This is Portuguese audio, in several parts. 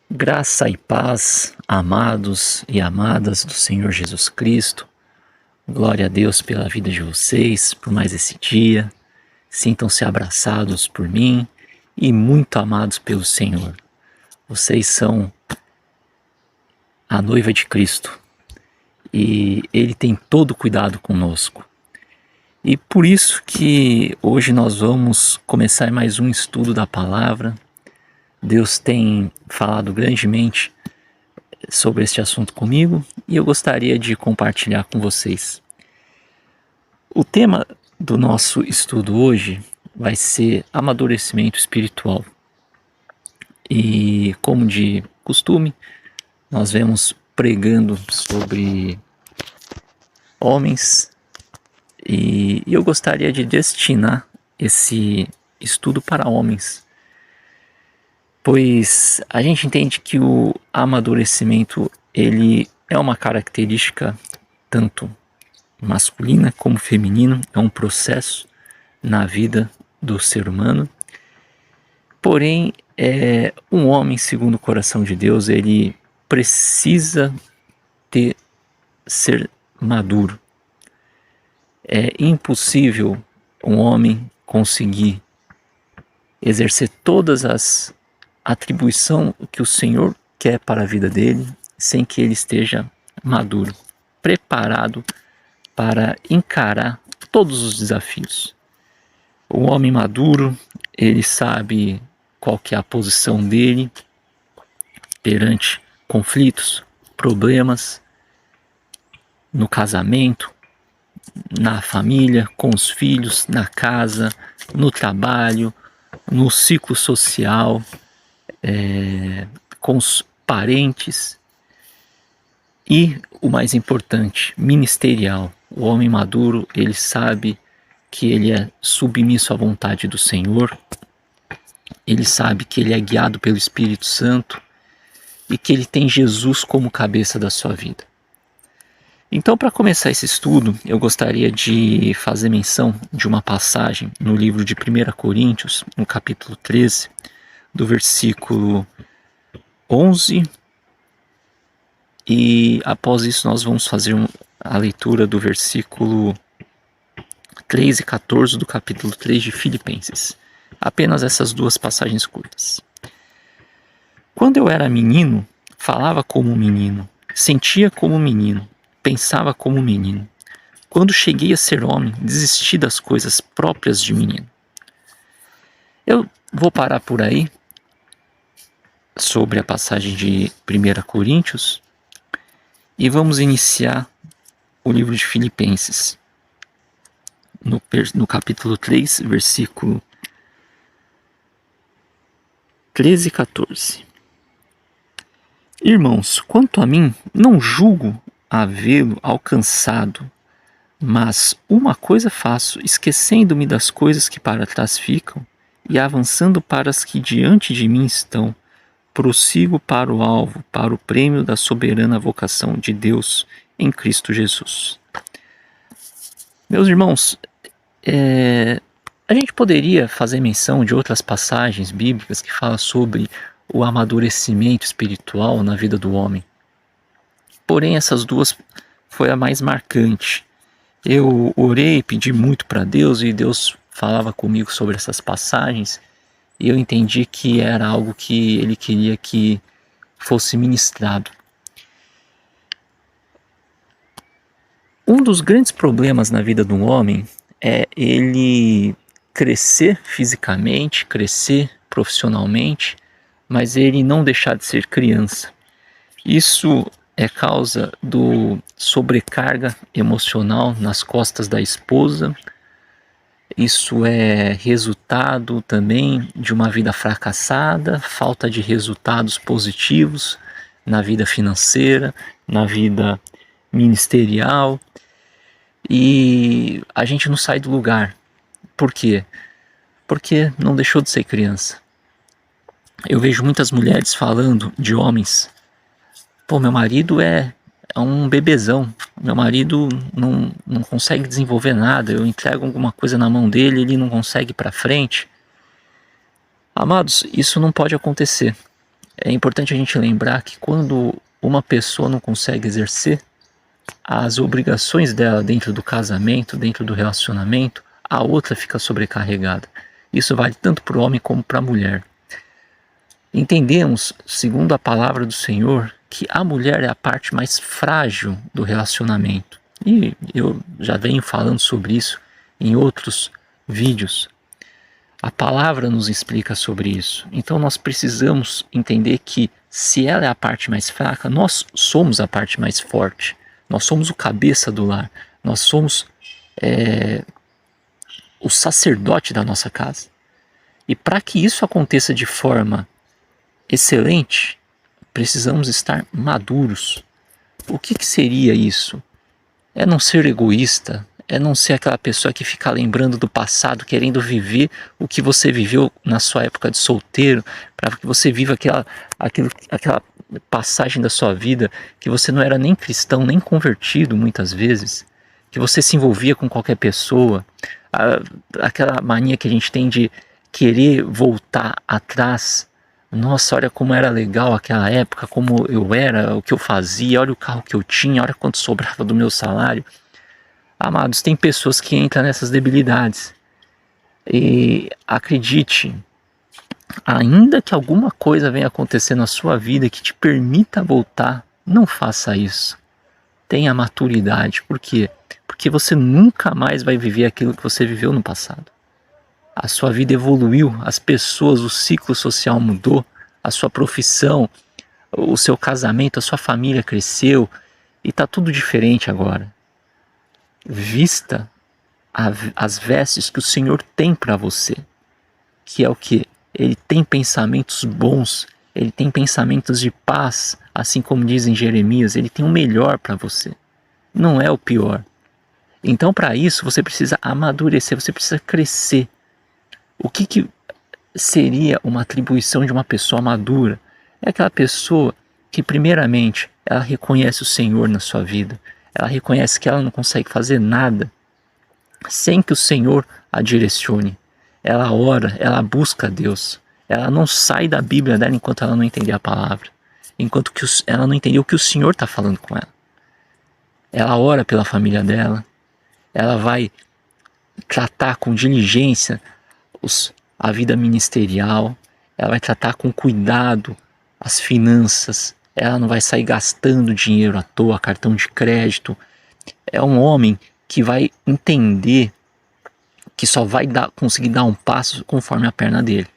Graça e paz, amados e amadas do Senhor Jesus Cristo. Glória a Deus pela vida de vocês, por mais esse dia. Sintam-se abraçados por mim e muito amados pelo Senhor. Vocês são a noiva de Cristo e Ele tem todo cuidado conosco. E por isso que hoje nós vamos começar mais um estudo da palavra. Deus tem falado grandemente sobre este assunto comigo e eu gostaria de compartilhar com vocês. O tema do nosso estudo hoje vai ser amadurecimento espiritual. E como de costume, nós vemos pregando sobre homens e eu gostaria de destinar esse estudo para homens. Pois a gente entende que o amadurecimento ele é uma característica tanto masculina como feminina, é um processo na vida do ser humano. Porém, um homem segundo o coração de Deus, ele precisa ser maduro. É impossível um homem conseguir exercer todas as atribuição que o Senhor quer para a vida dele, sem que ele esteja maduro, preparado para encarar todos os desafios. O homem maduro, ele sabe qual que é a posição dele perante conflitos, problemas, no casamento, na família, com os filhos, na casa, no trabalho, no ciclo social, com os parentes e, o mais importante, ministerial. O homem maduro, ele sabe que ele é submisso à vontade do Senhor, ele sabe que ele é guiado pelo Espírito Santo e que ele tem Jesus como cabeça da sua vida. Então, para começar esse estudo, eu gostaria de fazer menção de uma passagem no livro de 1 Coríntios, no capítulo 13, do versículo 11, e após isso nós vamos fazer a leitura do versículo 3 e 14 do capítulo 3 de Filipenses. Apenas essas duas passagens curtas. Quando eu era menino, falava como menino, sentia como menino, pensava como menino. Quando cheguei a ser homem, desisti das coisas próprias de menino. Eu vou parar por aí sobre a passagem de 1 Coríntios e vamos iniciar o livro de Filipenses no capítulo 3, versículo 13 e 14. Irmãos, quanto a mim, não julgo havê-lo alcançado, mas uma coisa faço, esquecendo-me das coisas que para trás ficam e avançando para as que diante de mim estão, prossigo para o alvo, para o prêmio da soberana vocação de Deus em Cristo Jesus. Meus irmãos, a gente poderia fazer menção de outras passagens bíblicas que falam sobre o amadurecimento espiritual na vida do homem. Porém, essas duas foi a mais marcante. Eu orei, pedi muito para Deus e Deus falava comigo sobre essas passagens. E eu entendi que era algo que Ele queria que fosse ministrado. Um dos grandes problemas na vida do homem é ele crescer fisicamente, crescer profissionalmente, mas ele não deixar de ser criança. Isso é causa do sobrecarga emocional nas costas da esposa. Isso é resultado também de uma vida fracassada, falta de resultados positivos na vida financeira, na vida ministerial. E a gente não sai do lugar. Por quê? Porque não deixou de ser criança. Eu vejo muitas mulheres falando de homens. Pô, meu marido é um bebezão, meu marido não consegue desenvolver nada, eu entrego alguma coisa na mão dele, ele não consegue ir para frente. Amados, isso não pode acontecer. é importante a gente lembrar que quando uma pessoa não consegue exercer as obrigações dela dentro do casamento, dentro do relacionamento, a outra fica sobrecarregada. Isso vale tanto para o homem como para a mulher. Entendemos, segundo a palavra do Senhor, que a mulher é a parte mais frágil do relacionamento. E eu já venho falando sobre isso em outros vídeos. A palavra nos explica sobre isso. Então nós precisamos entender que se ela é a parte mais fraca, nós somos a parte mais forte. Nós somos o cabeça do lar. Nós somos o sacerdote da nossa casa. E para que isso aconteça de forma excelente, precisamos estar maduros. O que seria isso? É não ser egoísta, é não ser aquela pessoa que fica lembrando do passado, querendo viver o que você viveu na sua época de solteiro, para que você viva aquela passagem da sua vida que você não era nem cristão, nem convertido muitas vezes, que você se envolvia com qualquer pessoa, aquela mania que a gente tem de querer voltar atrás. Nossa, olha como era legal aquela época, como eu era, o que eu fazia, olha o carro que eu tinha, olha quanto sobrava do meu salário. Amados, tem pessoas que entram nessas debilidades. E acredite, ainda que alguma coisa venha acontecer na sua vida que te permita voltar, não faça isso. Tenha maturidade. Por quê? Porque você nunca mais vai viver aquilo que você viveu no passado. A sua vida evoluiu, as pessoas, o ciclo social mudou, a sua profissão, o seu casamento, a sua família cresceu e está tudo diferente agora. Vista as vestes que o Senhor tem para você, que é o que? Ele tem pensamentos bons, ele tem pensamentos de paz, assim como diz em Jeremias, ele tem o melhor para você, não é o pior. Então para isso você precisa amadurecer, você precisa crescer. O que seria uma atribuição de uma pessoa madura? É aquela pessoa que primeiramente ela reconhece o Senhor na sua vida, ela reconhece que ela não consegue fazer nada sem que o Senhor a direcione. Ela ora, ela busca a Deus, ela não sai da Bíblia dela enquanto ela não entender a palavra, enquanto que ela não entender o que o Senhor está falando com ela. Ela ora pela família dela, ela vai tratar com diligência a vida ministerial, ela vai tratar com cuidado as finanças, ela não vai sair gastando dinheiro à toa, cartão de crédito. É um homem que vai entender que só vai conseguir dar um passo conforme a perna dele.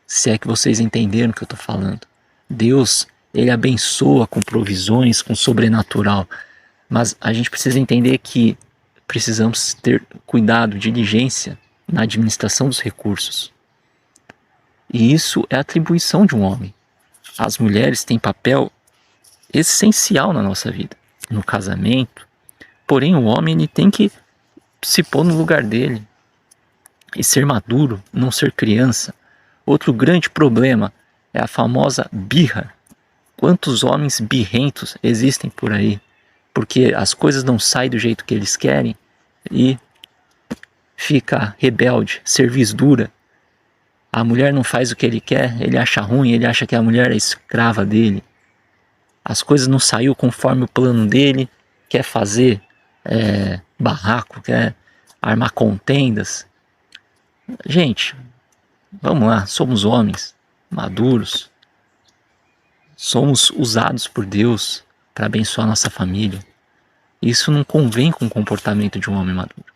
Se é que vocês entenderam o que eu estou falando. Deus, ele abençoa com provisões, com sobrenatural, mas a gente precisa entender que precisamos ter cuidado, diligência na administração dos recursos. E isso é atribuição de um homem. As mulheres têm papel essencial na nossa vida, no casamento. Porém, o homem ele tem que se pôr no lugar dele e ser maduro, não ser criança. Outro grande problema é a famosa birra. Quantos homens birrentos existem por aí? Porque as coisas não saem do jeito que eles querem e fica rebelde, cerviz dura. A mulher não faz o que ele quer, ele acha ruim, ele acha que a mulher é escrava dele. As coisas não saíram conforme o plano dele, quer fazer barraco, quer armar contendas. Gente, vamos lá, somos homens maduros, somos usados por Deus para abençoar nossa família. Isso não convém com o comportamento de um homem maduro.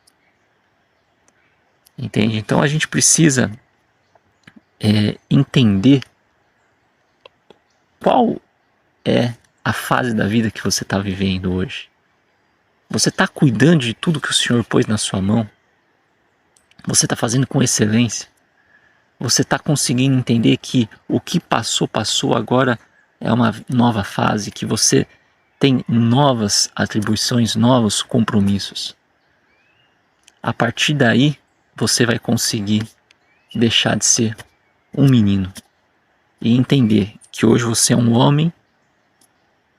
Entende? Então a gente precisa entender qual é a fase da vida que você está vivendo hoje. Você está cuidando de tudo que o Senhor pôs na sua mão? Você está fazendo com excelência? Você está conseguindo entender que o que passou, agora é uma nova fase, que você tem novas atribuições, novos compromissos. A partir daí, você vai conseguir deixar de ser um menino e entender que hoje você é um homem,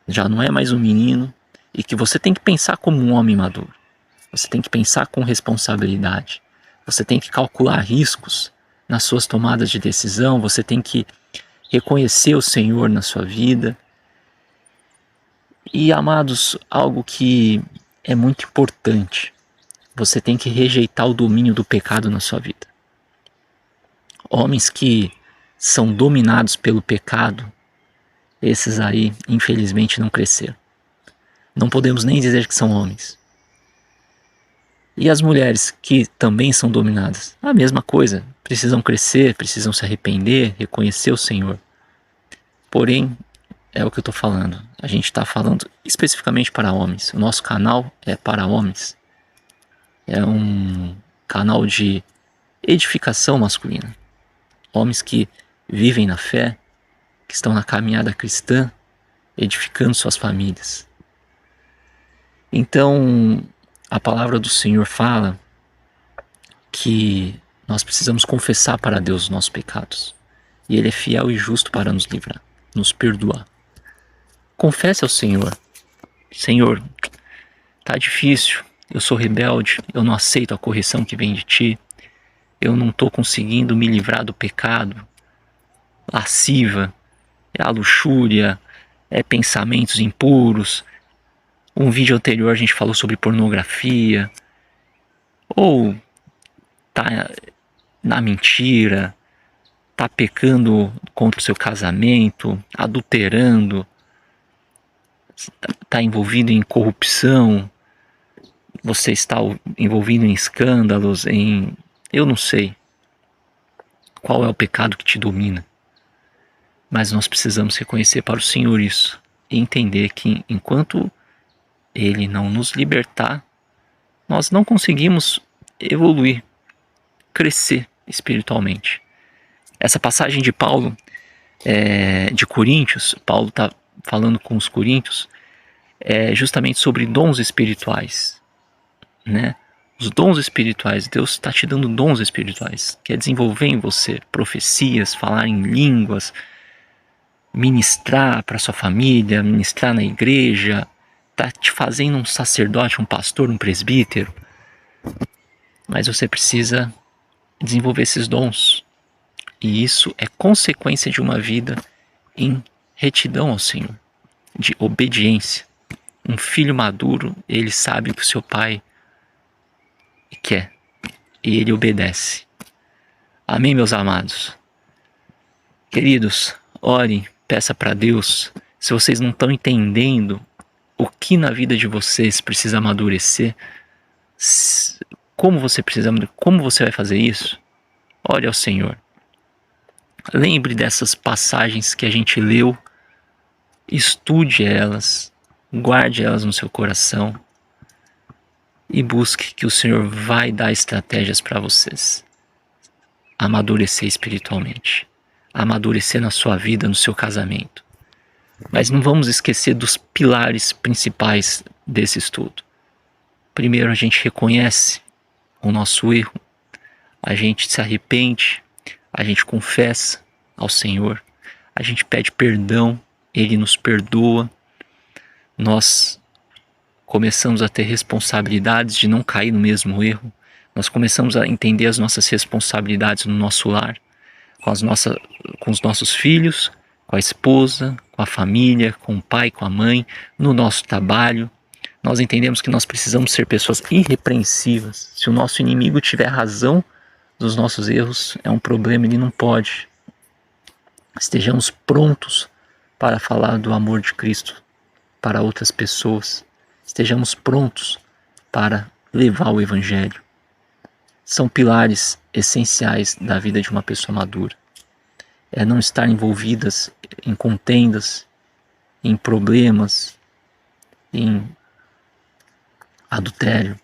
já não é mais um menino, e que você tem que pensar como um homem maduro. Você tem que pensar com responsabilidade. Você tem que calcular riscos nas suas tomadas de decisão. Você tem que reconhecer o Senhor na sua vida. E, amados, algo que é muito importante, você tem que rejeitar o domínio do pecado na sua vida. Homens que são dominados pelo pecado, esses aí, infelizmente, não cresceram. Não podemos nem dizer que são homens. E as mulheres que também são dominadas, a mesma coisa. Precisam crescer, precisam se arrepender, reconhecer o Senhor. Porém, é o que eu estou falando. A gente está falando especificamente para homens. O nosso canal é para homens. É um canal de edificação masculina. Homens que vivem na fé, que estão na caminhada cristã, edificando suas famílias. Então, a palavra do Senhor fala que nós precisamos confessar para Deus os nossos pecados. E Ele é fiel e justo para nos livrar, nos perdoar. Confesse ao Senhor: Senhor, tá difícil, eu sou rebelde, eu não aceito a correção que vem de Ti, eu não estou conseguindo me livrar do pecado, lasciva, é a luxúria, é pensamentos impuros. Um vídeo anterior a gente falou sobre pornografia, ou tá na mentira, tá pecando contra o seu casamento, adulterando, tá envolvido em corrupção, você está envolvido em escândalos, eu não sei qual é o pecado que te domina, mas nós precisamos reconhecer para o Senhor isso e entender que enquanto Ele não nos libertar, nós não conseguimos evoluir, crescer espiritualmente. Essa passagem de Paulo, de Coríntios, Paulo está falando com os coríntios, justamente sobre dons espirituais, né? Os dons espirituais, Deus está te dando dons espirituais, quer desenvolver em você profecias, falar em línguas, ministrar para sua família, ministrar na igreja, está te fazendo um sacerdote, um pastor, um presbítero. Mas você precisa desenvolver esses dons. E isso é consequência de uma vida em retidão ao Senhor, de obediência. Um filho maduro, ele sabe o que o seu pai quer e ele obedece. Amém, meus amados? Queridos, ore, peça para Deus. Se vocês não estão entendendo o que na vida de vocês precisa amadurecer, como você vai fazer isso? Ore ao Senhor. Lembre dessas passagens que a gente leu, estude elas, guarde elas no seu coração e busque que o Senhor vai dar estratégias para vocês amadurecer espiritualmente, amadurecer na sua vida, no seu casamento. Mas não vamos esquecer dos pilares principais desse estudo. Primeiro, a gente reconhece o nosso erro, a gente se arrepende, a gente confessa ao Senhor, a gente pede perdão, Ele nos perdoa, nós começamos a ter responsabilidades de não cair no mesmo erro, nós começamos a entender as nossas responsabilidades no nosso lar, com os nossos filhos, com a esposa, com a família, com o pai, com a mãe, no nosso trabalho. Nós entendemos que nós precisamos ser pessoas irrepreensíveis. Se o nosso inimigo tiver razão dos nossos erros, é um problema, ele não pode. Estejamos prontos para falar do amor de Cristo para outras pessoas. Estejamos prontos para levar o Evangelho. São pilares essenciais da vida de uma pessoa madura. É não estar envolvidas em contendas, em problemas, em adultério.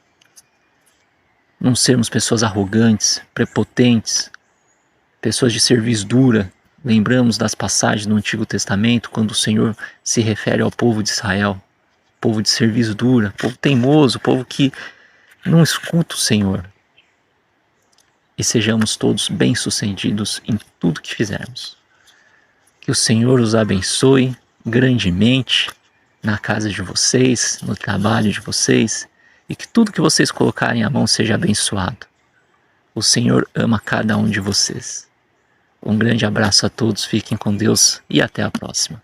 Não sermos pessoas arrogantes, prepotentes, pessoas de cerviz dura. Lembramos das passagens no Antigo Testamento, quando o Senhor se refere ao povo de Israel, povo de cerviz dura, povo teimoso, povo que não escuta o Senhor. E sejamos todos bem-sucedidos em tudo que fizermos. Que o Senhor os abençoe grandemente na casa de vocês, no trabalho de vocês, e que tudo que vocês colocarem à mão seja abençoado. O Senhor ama cada um de vocês. Um grande abraço a todos, fiquem com Deus e até a próxima.